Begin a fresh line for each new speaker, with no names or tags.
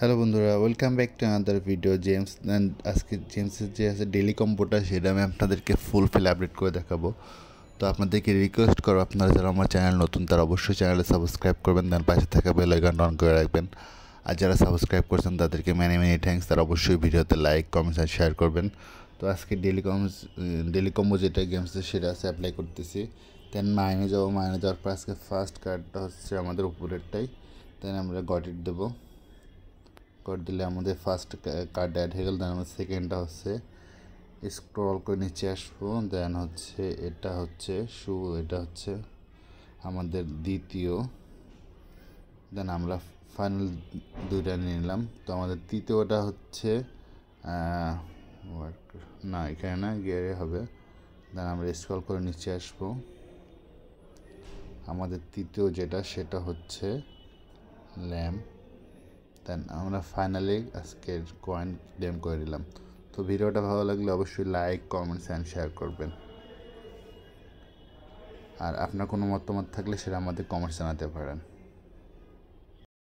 Hello বন্ধুরা, welcome back to another video. James and আজকে জেমসের যে আছে ডেলি কম্বোটা, সেটা আমি আপনাদেরকে ফুলফিল আপডেট করে দেখাবো। তো আপনাদেরকে রিকোয়েস্ট করো, আপনারা যারা আমার চ্যানেল নতুন তারা অবশ্যই চ্যানেলে সাবস্ক্রাইব করবেন, দেন পাশে থাকা বেল আইকনটা অন করে রাখবেন। আর যারা সাবস্ক্রাইব করছেন তাদেরকে মেনি মেনি থ্যাঙ্কস। তারা অবশ্যই ভিডিওতে লাইক, কমেন্টস আর শেয়ার করবেন। তো আজকে ডেলি কম্বো যেটা গেমসের সেটা আছে অ্যাপ্লাই করতেছি। দেন মাইনে যাবো, মাইনে যাওয়ার পর আজকে ফার্স্ট কার্ডটা হচ্ছে আমাদের উপরেরটাই। দেন আমরা গট ইট দেবো। গট দিলে আমাদের ফার্স্ট কার্ড অ্যাড হয়ে গেল। দেন আমার সেকেন্ডটা হচ্ছে স্ক্রল করে নিচে আসবো। দেন হচ্ছে এটা হচ্ছে শু, এটা হচ্ছে আমাদের দ্বিতীয়। দেন আমরা ফাইনাল দুইটা নিয়ে নিলাম। তো আমাদের তৃতীয়টা হচ্ছে না, এখানে না, গিয়ারে হবে। দেন আমরা স্ক্রল করে নিচে আসবো। আমাদের তৃতীয় যেটা সেটা হচ্ছে ল্যাম্প। দেন আমরা ফাইনালি আজকের কয়েন ক্লেম করে নিলাম। তো ভিডিওটা ভালো লাগলে অবশ্যই লাইক, কমেন্টস অ্যান্ড শেয়ার করবেন। আর আপনার কোনো মতামত থাকলে সেটা আমাদের কমেন্টস জানাতে পারেন।